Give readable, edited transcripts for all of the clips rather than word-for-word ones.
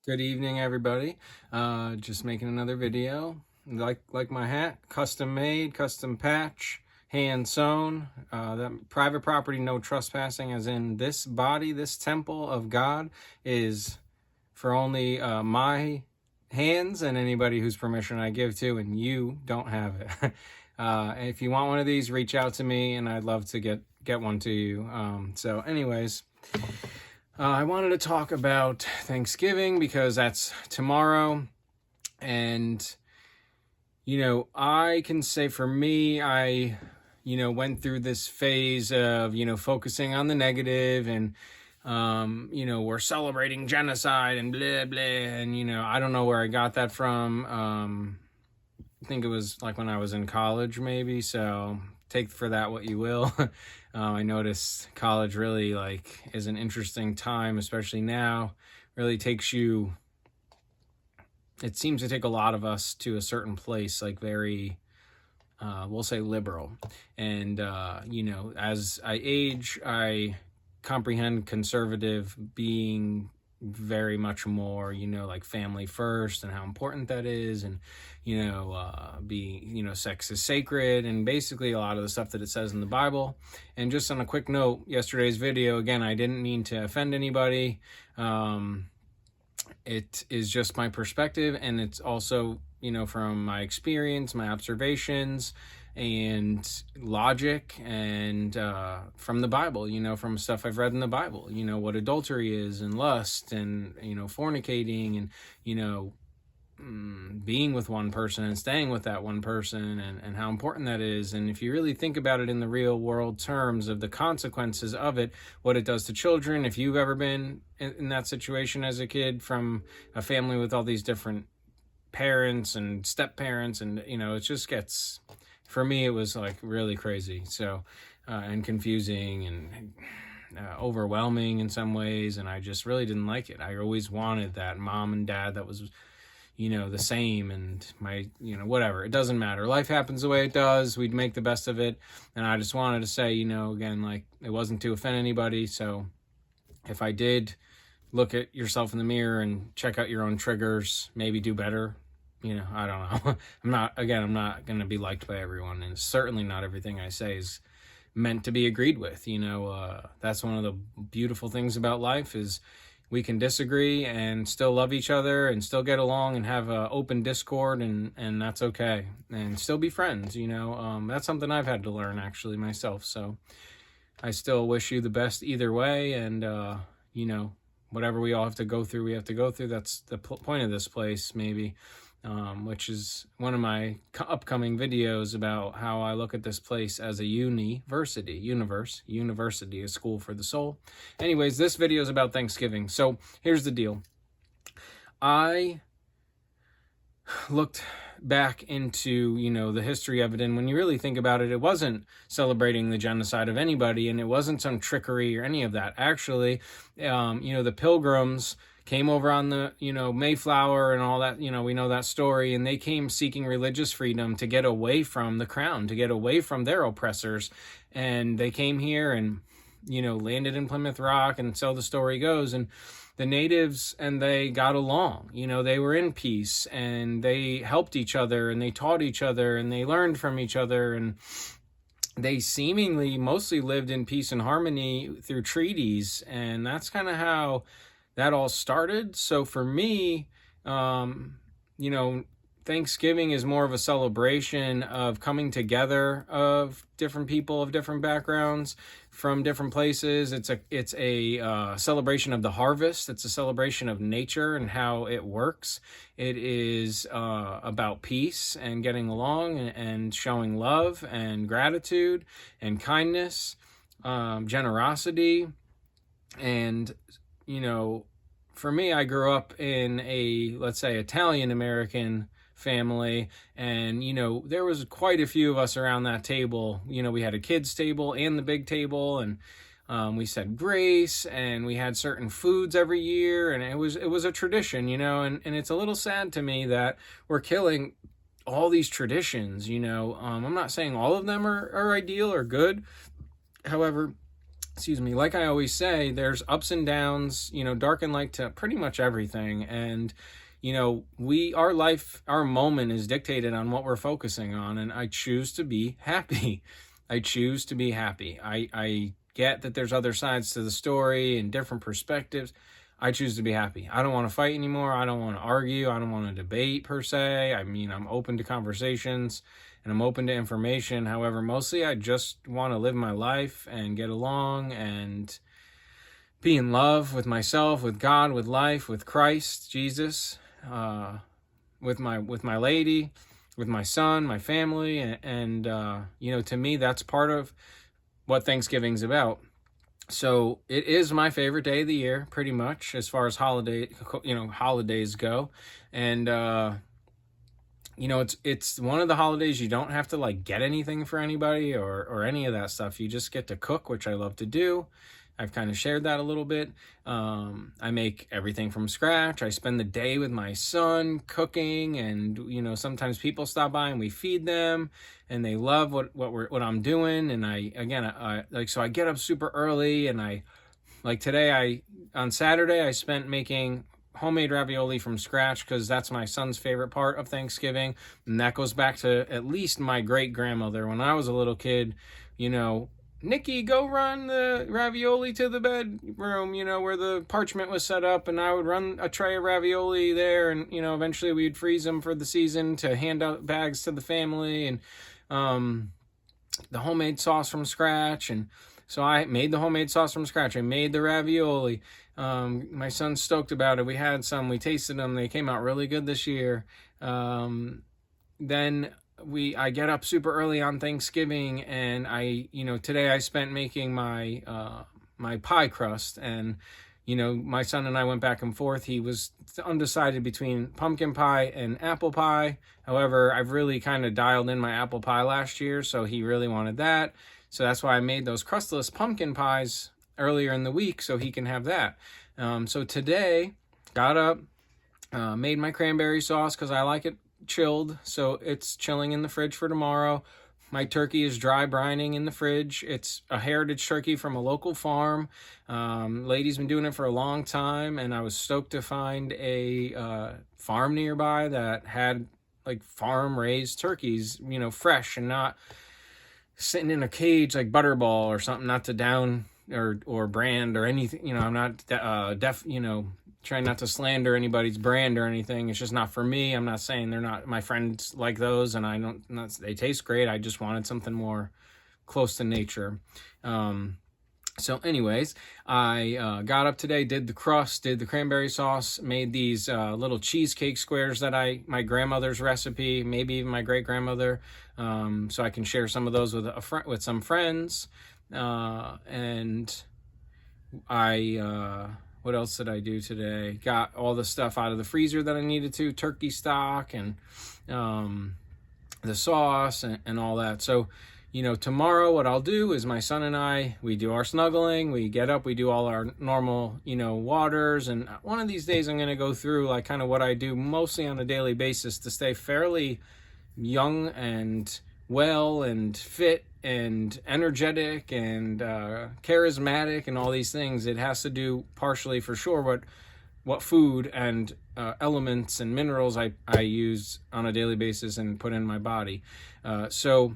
Good evening, everybody. Just making another video. Like my hat, custom made, custom patch, hand sewn. That private property, no trespassing, as in this body, this temple of God is for only my hands and anybody whose permission I give to, and you don't have it. If you want one of these, reach out to me, and I'd love to get one to you. So, anyways. I wanted to talk about Thanksgiving because that's tomorrow. And, I can say for me, I, went through this phase of, focusing on the negative and, we're celebrating genocide and blah, blah. And, I don't know where I got that from. I think it was like when I was in college, maybe. So take for that what you will. I noticed college really is an interesting time, especially now. Really takes you, it seems to take a lot of us to a certain place, very, we'll say liberal. And, as I age, I comprehend conservative being very much more, family first and how important that is. And, sex is sacred and basically a lot of the stuff that it says in the Bible. And just on a quick note, yesterday's video, again, I didn't mean to offend anybody. It is just my perspective, and it's also, from my experience, my observations, and logic, and from the Bible, from stuff I've read in the Bible, what adultery is, and lust, and, fornicating, and, being with one person and staying with that one person, and how important that is. And if you really think about it in the real world terms of the consequences of it, what it does to children, if you've ever been in that situation as a kid from a family with all these different parents and step parents, and it just gets, for me it was really crazy. So and confusing and overwhelming in some ways, and I just really didn't like it. I always wanted that mom and dad that was the same, and my, whatever, it doesn't matter. Life happens the way it does. We'd make the best of it. And I just wanted to say, again, it wasn't to offend anybody. So if I did, look at yourself in the mirror and check out your own triggers, maybe do better. I don't know. I'm not going to be liked by everyone. And certainly not everything I say is meant to be agreed with. That's one of the beautiful things about life is we can disagree and still love each other and still get along and have an open discord, and that's okay, and still be friends. That's something I've had to learn actually myself. So I still wish you the best either way. And, whatever we all have to go through, we have to go through. That's the point of this place, maybe. Which is one of my upcoming videos about how I look at this place as a university, a school for the soul. Anyways, this video is about Thanksgiving. So here's the deal. I looked back into, the history of it, and when you really think about it, it wasn't celebrating the genocide of anybody, and it wasn't some trickery or any of that. Actually, the Pilgrims came over on the, Mayflower and all that, we know that story, and they came seeking religious freedom to get away from the crown, to get away from their oppressors. And they came here and, landed in Plymouth Rock, and so the story goes. And the natives and they got along, they were in peace, and they helped each other, and they taught each other, and they learned from each other, and they seemingly mostly lived in peace and harmony through treaties. And that's kind of how that all started. So for me, Thanksgiving is more of a celebration of coming together of different people of different backgrounds from different places. It's a celebration of the harvest. It's a celebration of nature and how it works. It is about peace and getting along and showing love and gratitude and kindness, generosity. And for me, I grew up in a, let's say, Italian-American family, and, there was quite a few of us around that table. We had a kids' table and the big table, and we said grace, and we had certain foods every year, and it was a tradition, and it's a little sad to me that we're killing all these traditions. I'm not saying all of them are ideal or good. However, excuse me, like I always say, there's ups and downs, dark and light to pretty much everything. And, our life, our moment is dictated on what we're focusing on. And I choose to be happy. I choose to be happy. I get that there's other sides to the story and different perspectives. I choose to be happy. I don't want to fight anymore. I don't want to argue. I don't want to debate per se. I mean, I'm open to conversations and I'm open to information. However, mostly I just want to live my life and get along and be in love with myself, with God, with life, with Christ, Jesus, with my lady, with my son, my family, and to me, that's part of what Thanksgiving's about. So it is my favorite day of the year, pretty much, as far as holidays go. And, it's one of the holidays you don't have to like get anything for anybody or any of that stuff. You just get to cook, which I love to do. I've kind of shared that a little bit. I make everything from scratch. I spend the day with my son cooking, and sometimes people stop by and we feed them, and they love what I'm doing. And so I get up super early, and on Saturday I spent making homemade ravioli from scratch because that's my son's favorite part of Thanksgiving, and that goes back to at least my great grandmother when I was a little kid. Nikki, go run the ravioli to the bedroom, where the parchment was set up, and I would run a tray of ravioli there, and, eventually we'd freeze them for the season to hand out bags to the family, and the homemade sauce from scratch. And so I made the homemade sauce from scratch. I made the ravioli. My son's stoked about it. We had some, we tasted them. They came out really good this year. Then I get up super early on Thanksgiving, and today I spent making my pie crust, and my son and I went back and forth. He was undecided between pumpkin pie and apple pie. However, I've really kind of dialed in my apple pie last year, so he really wanted that. So that's why I made those crustless pumpkin pies earlier in the week so he can have that. So today, got up, made my cranberry sauce because I like it chilled, so it's chilling in the fridge for tomorrow. My turkey is dry brining in the fridge. It's a heritage turkey from a local farm. Lady's been doing it for a long time, and I was stoked to find a farm nearby that had like farm raised turkeys, fresh and not sitting in a cage like Butterball or something, not to down or brand or anything. I'm not trying not to slander anybody's brand or anything. It's just not for me. I'm not saying they're not my friends like those, and they taste great. I just wanted something more close to nature. So anyways, I got up today, did the crust, did the cranberry sauce, made these little cheesecake squares that my grandmother's recipe, maybe even my great grandmother, so I can share some of those with some friends. And what else did I do today? Got all the stuff out of the freezer that I needed to, turkey stock and the sauce and all that. So, tomorrow what I'll do is my son and I, we do our snuggling, we get up, we do all our normal, waters. And one of these days I'm going to go through like kind of what I do mostly on a daily basis to stay fairly young and well and fit and energetic and charismatic and all these things. It has to do partially for sure what food and elements and minerals I use on a daily basis and put in my body. So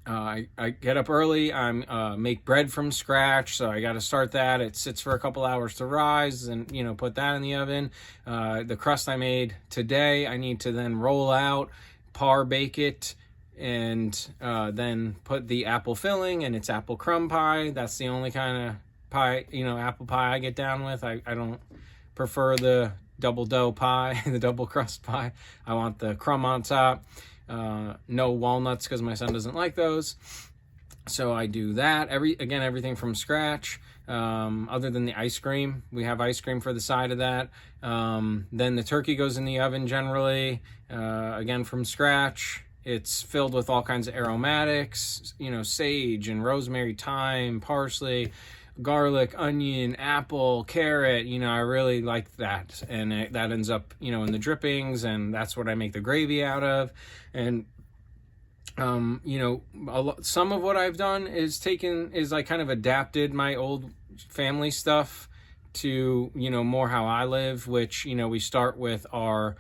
I get up early. I make bread from scratch, so I got to start that. It sits for a couple hours to rise, and put that in the oven. The crust I made today, I need to then roll out, par bake it, and then put the apple filling, and it's apple crumb pie. That's the only kind of pie, apple pie I get down with. I don't prefer the double dough pie, the double crust pie. I want the crumb on top. No walnuts because my son doesn't like those. So I do that. Everything from scratch. Other than the ice cream, we have ice cream for the side of that. Then the turkey goes in the oven generally, again from scratch. It's filled with all kinds of aromatics, sage and rosemary, thyme, parsley, garlic, onion, apple, carrot. I really like that. And that ends up, in the drippings, and that's what I make the gravy out of. And You know, some of what I've done is like kind of adapted my old family stuff to, you know, more how I live, which, you know, we start with our,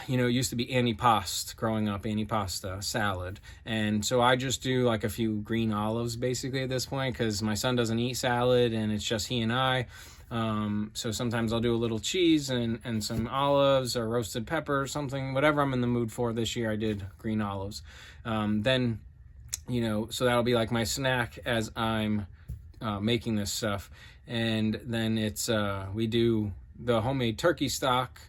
you know, it used to be antipasto growing up, antipasta salad. And so I just do like a few green olives basically at this point, because my son doesn't eat salad and it's just he and I. So sometimes I'll do a little cheese and some olives or roasted pepper, something, whatever I'm in the mood for. This year I did green olives. Then, you know, so that'll be like my snack as I'm making this stuff. And then it's, we do the homemade turkey stock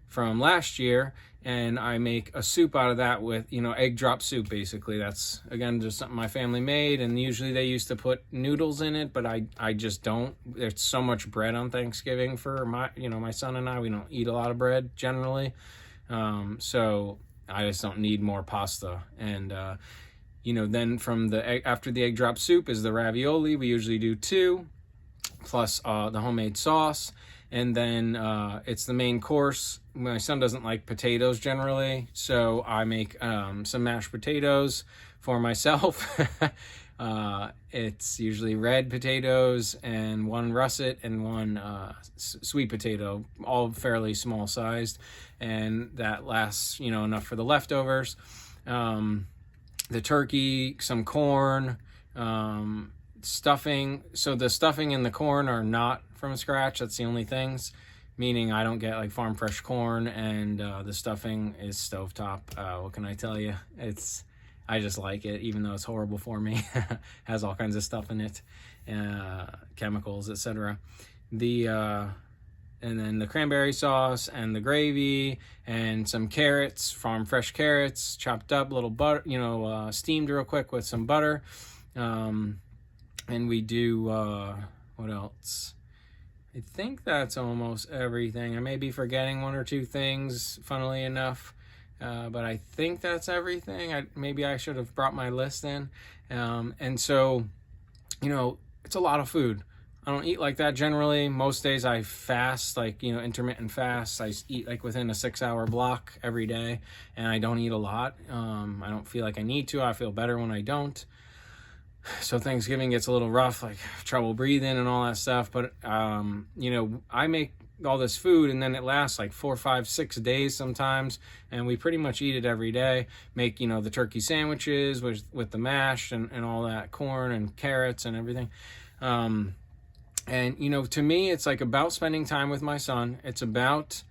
from last year, and I make a soup out of that with, you know, egg drop soup basically. That's, again, just something my family made, and usually they used to put noodles in it, but I just don't. There's so much bread on Thanksgiving for my, you know, my son and I. We don't eat a lot of bread generally, so I just don't need more pasta. And you know, then from the after the egg drop soup is the ravioli. We usually do 2 plus the homemade sauce. And then it's the main course. My son doesn't like potatoes generally, so I make some mashed potatoes for myself. It's usually red potatoes and 1 russet and 1 sweet potato, all fairly small sized, and that lasts, you know, enough for the leftovers. The turkey, some corn, stuffing. So the stuffing and the corn are not from scratch. That's the only things, meaning I don't get like farm fresh corn, and the stuffing is stovetop. What can I tell you? I just like it, even though it's horrible for me. Has all kinds of stuff in it, chemicals, etc. And then the cranberry sauce and the gravy and some carrots, farm fresh carrots, chopped up, little butter, you know, steamed real quick with some butter. And we do, what else? I think that's almost everything. I may be forgetting 1 or 2 things, funnily enough, but I think that's everything. Maybe I should have brought my list in. And so, you know, it's a lot of food. I don't eat like that generally. Most days I fast, like, you know, intermittent fast. I eat like within a 6-hour block every day, and I don't eat a lot. I don't feel like I need to. I feel better when I don't. So Thanksgiving gets a little rough, like trouble breathing and all that stuff. But, you know, I make all this food, and then it lasts like 4, 5, 6 days sometimes. And we pretty much eat it every day. Make, you know, the turkey sandwiches with the mash and all that corn and carrots and everything. And, you know, to me, it's like about spending time with my son. It's about,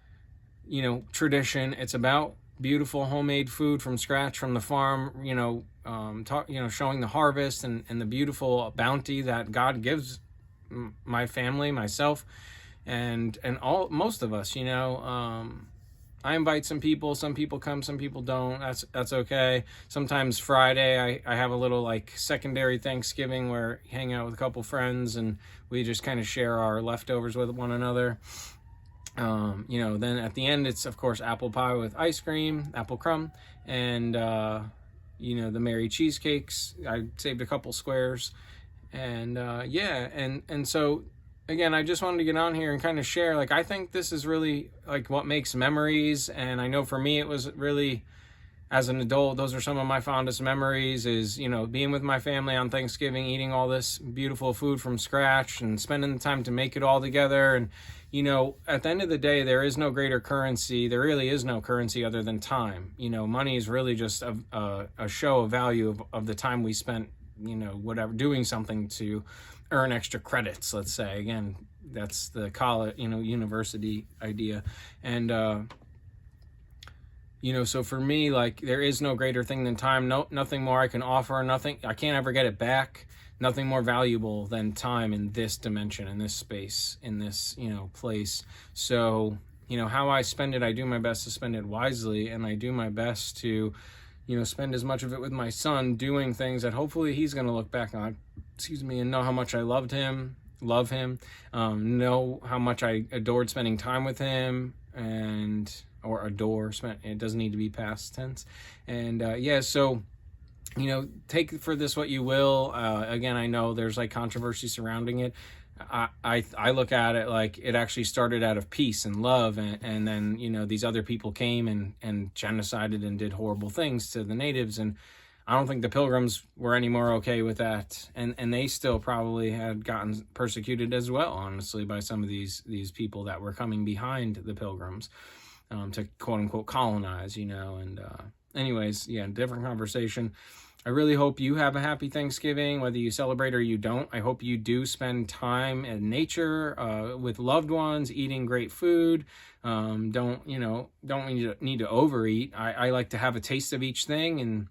you know, tradition. It's about beautiful homemade food from scratch from the farm, you know, showing the harvest and the beautiful bounty that God gives my family, myself, and most of us, you know. I invite some people come, some people don't. That's okay. Sometimes Friday I have a little like secondary Thanksgiving where I hang out with a couple friends and we just kind of share our leftovers with one another. You know, then at the end it's of course apple pie with ice cream, apple crumb, and you know, the Mary cheesecakes. I saved a couple squares, and yeah, and so again, I just wanted to get on here and kind of share, like, I think this is really like what makes memories. And I know for me it was really, as an adult, those are some of my fondest memories, is, you know, being with my family on Thanksgiving, eating all this beautiful food from scratch and spending the time to make it all together. And, you know, at the end of the day, there is no greater currency. There really is no currency other than time. You know, money is really just a show of value of the time we spent, you know, whatever, doing something to earn extra credits, let's say. Again, that's the college, you know, university idea. And, you know, so for me, like, there is no greater thing than time. Nothing more I can offer. Nothing, I can't ever get it back. Nothing more valuable than time in this dimension, in this space, in this, you know, place. So, you know, how I spend it, I do my best to spend it wisely, and I do my best to, you know, spend as much of it with my son doing things that hopefully he's going to look back on, and know how much I love him, know how much I adored spending time with him, it doesn't need to be past tense. And yeah, so, you know, take for this what you will. Again, I know there's like controversy surrounding it. I look at it like it actually started out of peace and love, and then these other people came and genocided and did horrible things to the natives, and I don't think the Pilgrims were any more okay with that, and they still probably had gotten persecuted as well, honestly, by some of these people that were coming behind the Pilgrims, to quote unquote colonize, and anyways, yeah, different conversation. I really hope you have a happy Thanksgiving, whether you celebrate or you don't. I hope you do spend time in nature, with loved ones, eating great food. Don't need to overeat. I like to have a taste of each thing and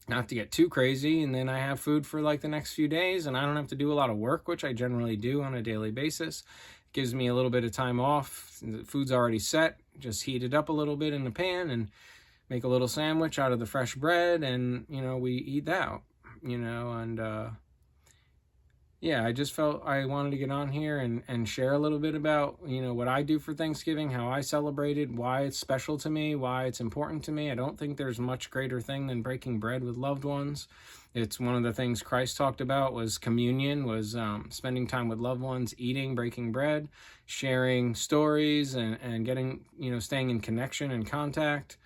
not to get too crazy. And then I have food for like the next few days, and I don't have to do a lot of work, which I generally do on a daily basis. It gives me a little bit of time off. The food's already set. Just heat it up a little bit in the pan and make a little sandwich out of the fresh bread, and we eat that, and yeah, I just felt I wanted to get on here and share a little bit about what I do for Thanksgiving, how I celebrate it, why it's special to me, why it's important to me. I don't think there's much greater thing than breaking bread with loved ones. It's one of the things Christ talked about was communion, was spending time with loved ones, eating, breaking bread, sharing stories, and getting staying in connection and contact.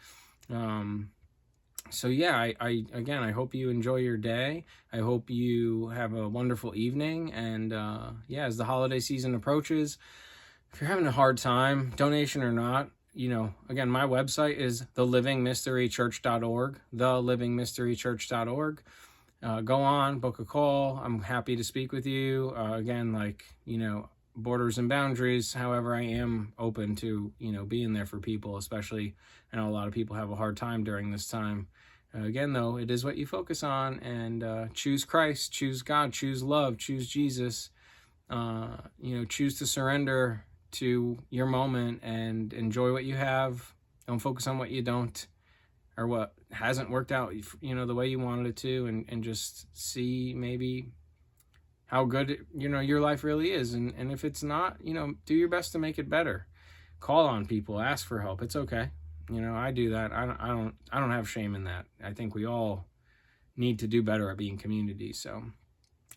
So yeah, I hope you enjoy your day. I hope you have a wonderful evening. And yeah, as the holiday season approaches, if you're having a hard time, donation or not, again, my website is thelivingmysterychurch.org, thelivingmysterychurch.org. Go on, book a call. I'm happy to speak with you. Again, borders and boundaries. However, I am open to, being there for people, especially I know a lot of people have a hard time during this time. Again, though, it is what you focus on, and choose Christ, choose God, choose love, choose Jesus. Choose to surrender to your moment and enjoy what you have. Don't focus on what you don't, or what hasn't worked out, the way you wanted it to, and just see maybe how good your life really is, and if it's not, do your best to make it better. Call on people, ask for help. It's okay. I do that. I don't have shame in that. I think we all need to do better at being community. So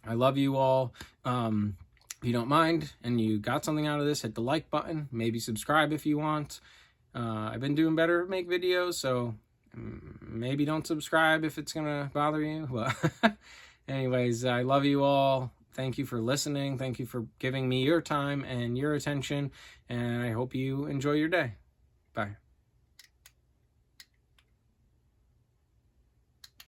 I love you all. If you don't mind and you got something out of this, hit the like button, maybe subscribe if you want. I've been doing better make videos, so maybe don't subscribe if it's gonna bother you. But anyways, I love you all. Thank you for listening. Thank you for giving me your time and your attention. And I hope you enjoy your day. Bye.